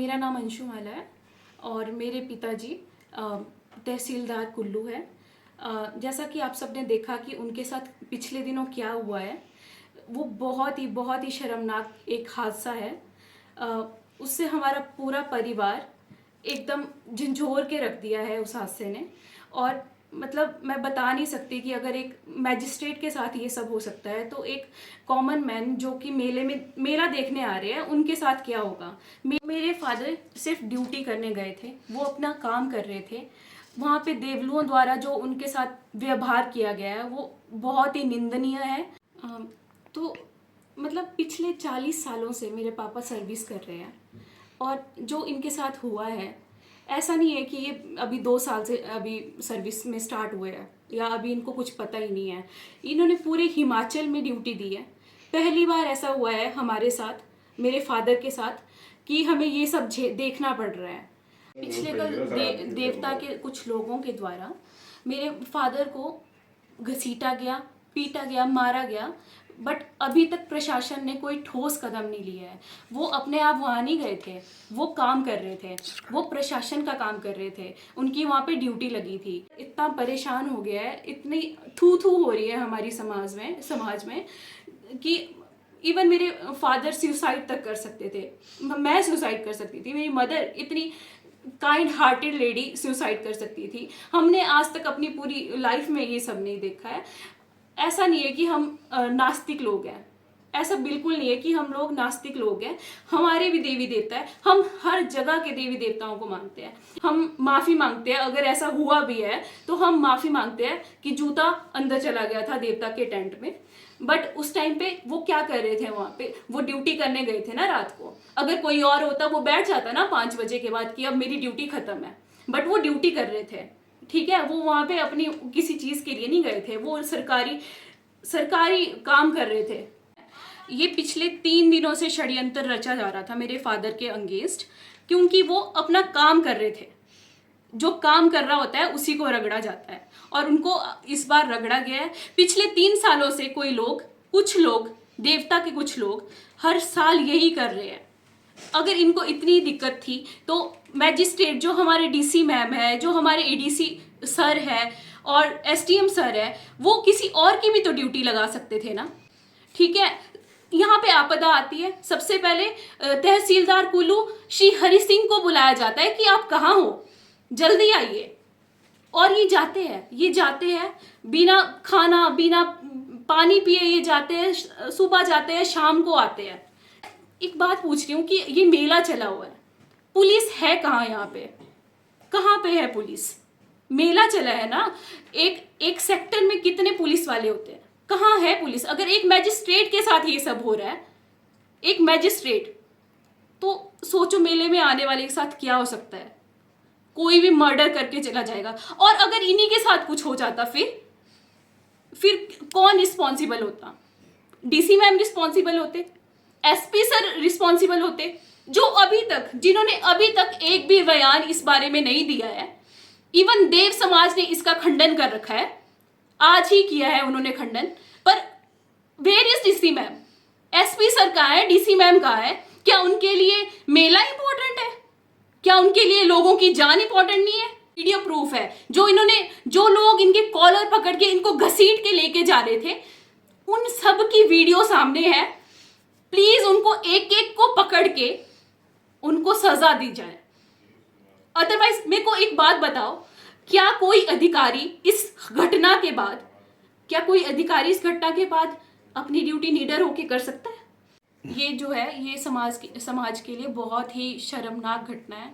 मेरा नाम अंशुमाला है और मेरे पिताजी तहसीलदार कुल्लू है। जैसा कि आप सबने देखा कि उनके साथ पिछले दिनों क्या हुआ है, वो बहुत ही शर्मनाक एक हादसा है। उससे हमारा पूरा परिवार एकदम झंझोर के रख दिया है उस हादसे ने। और मतलब मैं बता नहीं सकती कि अगर एक मैजिस्ट्रेट के साथ ये सब हो सकता है तो एक कॉमन मैन जो कि मेले में मेला देखने आ रहे हैं उनके साथ क्या होगा। मेरे फादर सिर्फ ड्यूटी करने गए थे, वो अपना काम कर रहे थे। वहाँ पे देवलुओं द्वारा जो उनके साथ व्यवहार किया गया है वो बहुत ही निंदनीय है। तो मतलब पिछले 40 सालों से मेरे पापा सर्विस कर रहे हैं और जो इनके साथ हुआ है, ऐसा नहीं है कि ये अभी 2 साल से अभी सर्विस में स्टार्ट हुए हैं या अभी इनको कुछ पता ही नहीं है। इन्होंने पूरे हिमाचल में ड्यूटी दी है। पहली बार ऐसा हुआ है हमारे साथ, मेरे फादर के साथ, कि हमें ये सब देखना पड़ रहा है। पिछले कल देवता के कुछ लोगों के द्वारा मेरे फादर को घसीटा गया, पीटा गया, मारा गया, बट अभी तक प्रशासन ने कोई ठोस कदम नहीं लिया है। वो अपने आप वहाँ नहीं गए थे, वो काम कर रहे थे, वो प्रशासन का काम कर रहे थे, उनकी वहाँ पे ड्यूटी लगी थी। इतना परेशान हो गया है, इतनी थू थू हो रही है हमारी समाज में कि इवन मेरे फादर सुसाइड तक कर सकते थे, मैं सुसाइड कर सकती थी, मेरी मदर इतनी काइंड हार्टेड लेडी सुसाइड कर सकती थी। हमने आज तक अपनी पूरी लाइफ में ये सब नहीं देखा है। ऐसा नहीं है कि हम नास्तिक लोग हैं, ऐसा बिल्कुल नहीं है कि हम लोग नास्तिक लोग हैं। हमारे भी देवी देवता है, हम हर जगह के देवी देवताओं को मानते हैं। हम माफ़ी मांगते हैं, अगर ऐसा हुआ भी है तो हम माफ़ी मांगते हैं कि जूता अंदर चला गया था देवता के टेंट में। बट उस टाइम पे वो क्या कर रहे थे वहाँ पे? वो ड्यूटी करने गए थे ना रात को। अगर कोई और होता वो बैठ जाता ना 5 बजे के बाद कि अब मेरी ड्यूटी खत्म है, बट वो ड्यूटी कर रहे थे, ठीक है। वो वहाँ पे अपनी किसी चीज़ के लिए नहीं गए थे, वो सरकारी काम कर रहे थे। ये पिछले 3 दिनों से षड्यंत्र रचा जा रहा था मेरे फादर के अगेंस्ट, क्योंकि वो अपना काम कर रहे थे। जो काम कर रहा होता है उसी को रगड़ा जाता है और उनको इस बार रगड़ा गया है। पिछले 3 सालों से कुछ लोग देवता के कुछ लोग हर साल यही कर रहे हैं। अगर इनको इतनी दिक्कत थी तो मैजिस्ट्रेट जो हमारे डीसी मैम है, जो हमारे एडीसी सर है और एसडीएम सर है, वो किसी और की भी तो ड्यूटी लगा सकते थे ना, ठीक है। यहाँ पे आपदा आती है, सबसे पहले तहसीलदार कुल्लू श्री हरि सिंह को बुलाया जाता है कि आप कहाँ हो, जल्दी आइए। और ये जाते हैं बिना खाना बिना पानी पिए, ये जाते हैं, सुबह जाते हैं, शाम को आते हैं। एक बात पूछ रही हूँ कि ये मेला चला हुआ है, पुलिस है कहाँ यहाँ पे? कहाँ पे है पुलिस? मेला चला है ना, एक सेक्टर में कितने पुलिस वाले होते हैं, कहाँ है पुलिस? अगर एक मैजिस्ट्रेट के साथ ये सब हो रहा है, एक मैजिस्ट्रेट, तो सोचो मेले में आने वाले के साथ क्या हो सकता है। कोई भी मर्डर करके चला जाएगा। और अगर इन्हीं के साथ कुछ हो जाता फिर कौन रिस्पॉन्सिबल होता? डीसी मैम रिस्पॉन्सिबल होते, एसपी सर रिस्पॉन्सिबल होते, जिन्होंने अभी तक एक भी बयान इस बारे में नहीं दिया है। इवन देव समाज ने इसका खंडन कर रखा है, आज ही किया है उन्होंने खंडन। पर where is DC ma'am? SP sir कहाँ है? डीसी मैम कहाँ है? क्या उनके लिए मेला इंपॉर्टेंट है? क्या उनके लिए लोगों की जान इंपॉर्टेंट नहीं है? वीडियो प्रूफ है, जो लोग इनके कॉलर पकड़ के इनको घसीट के लेके जा रहे थे, उन सब की वीडियो सामने है। प्लीज उनको एक एक को पकड़ के उनको सजा दी जाए। अदरवाइज मेरे को एक बात बताओ, क्या कोई अधिकारी इस घटना के बाद अपनी ड्यूटी निडर होके कर सकता है? ये जो है ये समाज के लिए बहुत ही शर्मनाक घटना है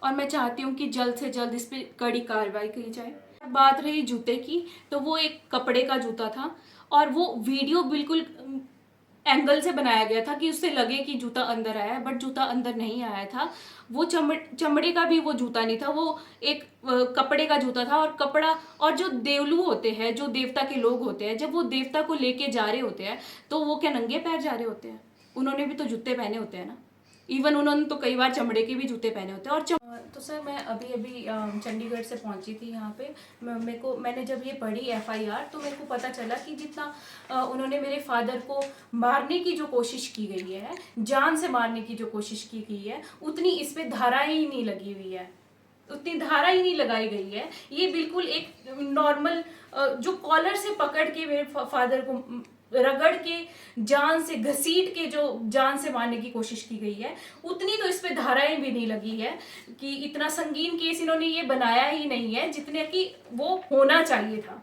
और मैं चाहती हूँ कि जल्द से जल्द इस पर कड़ी कार्रवाई की जाए। बात रही जूते की, तो वो एक कपड़े का जूता था और वो वीडियो बिल्कुल एंगल से बनाया गया था कि उससे लगे कि जूता अंदर आया है, बट जूता अंदर नहीं आया था। वो चमड़े का भी वो जूता नहीं था, वो एक कपड़े का जूता था। और कपड़ा, और जो देवलू होते हैं, जो देवता के लोग होते हैं, जब वो देवता को लेके जा रहे होते हैं तो वो क्या नंगे पैर जा रहे होते हैं? उन्होंने भी तो जूते पहने होते हैं ना। इवन उन्होंने तो कई बार चमड़े के भी जूते पहने होते हैं। और तो सर मैं अभी अभी चंडीगढ़ से पहुंची थी यहाँ पे। मैंने जब ये पढ़ी एफआईआर तो मेरे को पता चला कि जितना उन्होंने मेरे फादर को मारने की जो कोशिश की गई है, जान से मारने की जो कोशिश की गई है, उतनी इस पे धाराएं ही नहीं लगी हुई है, उतनी धारा ही नहीं लगाई गई है। ये बिल्कुल एक नॉर्मल जो कॉलर से पकड़ के मेरे फादर को रगड़ के जान से घसीट के जो जान से मारने की कोशिश की गई है, उतनी तो इस पे धाराएं भी नहीं लगी है। कि इतना संगीन केस इन्होंने ये बनाया ही नहीं है जितने कि वो होना चाहिए था।